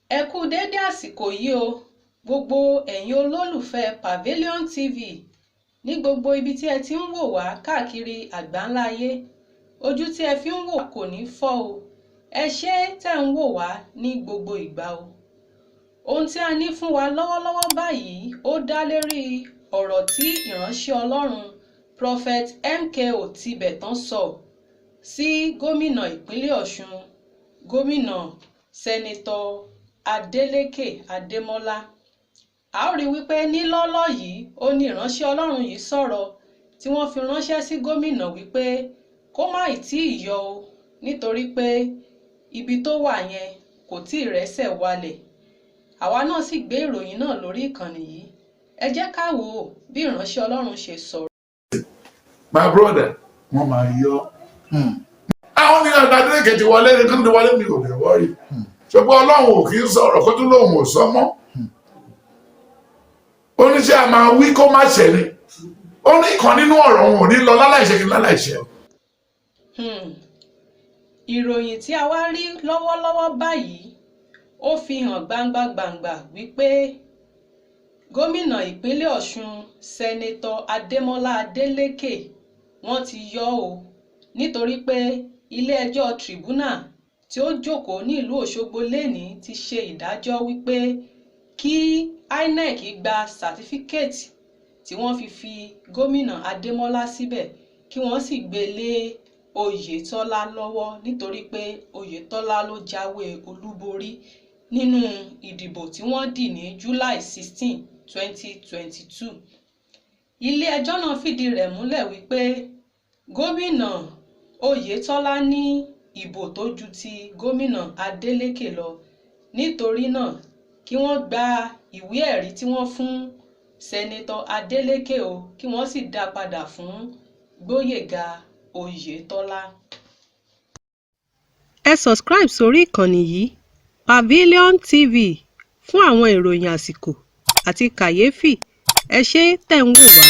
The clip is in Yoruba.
Ẹ kú dédé àsìkò yìí o, gbogbo ẹ̀yin olólùfẹ́ Pavilion TV ní gbogbo ibi tí ẹ ti ń wò wá káàkiri àgbáńlá ayé. Ojú tí ẹ fi ń wò kò ní fọ́ o. Ẹ ṣé tẹ́ ń wò wá ní gbogbo ìgbà o. Ohun tí a ní fún wa lọ́wọ́lọ́wọ́ báyìí ó dá lérí ọ̀rọ̀ tí ìránṣẹ́ Ọlọ́run Prophet MKO Tibetan sọ sí gómìnà ìpínlẹ̀ Ọ̀ṣun, gómìnà Sẹ́nitọ̀ Adeleke Ademola. A ó rí wípé nílọ́lọ́ yìí ó ní ìránṣẹ́ Ọlọ́run yìí sọ̀rọ̀ tí wọ́n fi ránṣẹ́ sí gómìnà wípé kó má tí ì yọ o nítorí pé ibi tó wà yẹn kò tí ì rẹ́sẹ̀ walẹ̀. Àwa náà sì gbé ìròyìn náà lórí ìkànnì yìí. Ẹ jẹ́ ká wò ó bí ìránṣẹ́ Ọlọ́run ṣe sọ̀rọ̀. My brother, wọ́n máa yọ. Àwọn ní Adeleke ti wọlé ní kí wọlé mi ò lè wọ́rí. Ṣùgbọ́n Ọlọ́run ò kì í sọ̀rọ̀ kó tún lóun ò sọ mọ́. Oníṣẹ́ a máa wí kó má ṣẹ ni. Ó ní ìkan nínú ọ̀rọ̀ òun ò ní lọ láláìṣe kí láláìṣe. Ìròyìn tí a wá rí lọ́wọ́lọ́wọ́ báyìí ó fi hàn gbangba wípé gómìnà ìpínlẹ̀ Ọ̀ṣun Sẹ́nitọ̀ Ademola Adeleke wọ́n ti yọ o nítorí pé ilé-ẹjọ́ Tribunal tí ó jókòó ní ìlú Òṣogbo lénìí ti ṣe ìdájọ́ wípé kí INEC gba sàtífíkẹ́ẹ̀tì tí wọ́n fi gómìnà Ademola síbẹ̀ kí wọ́n sì gbé lé Oyètọ́lá lọ́wọ́ nítorí pé Oyètọ́lá ló jáwé olúborí nínú ìdìbò tí wọ́n dì ní July 16, 2022. Ilé-ẹjọ́ náà fìdí rẹ̀ múlẹ̀ wípé gómìnà Oyètọ́lá ní ìbò tó ju ti gómìnà Adeleke lọ. Nítorí náà kí wọ́n gba ìwé ẹ̀rí tí wọ́n fún Sẹ́nitọ̀ Adeleke o kí wọ́n sì dá padà fún Gbóyèga Oyètọ́lá. Ẹ subscribe sórí ìkànnì yìí Pavilion TV fún àwọn ìròyìn àsìkò àti kàyéfì. Ẹ ṣé tẹ́ ń wò wá.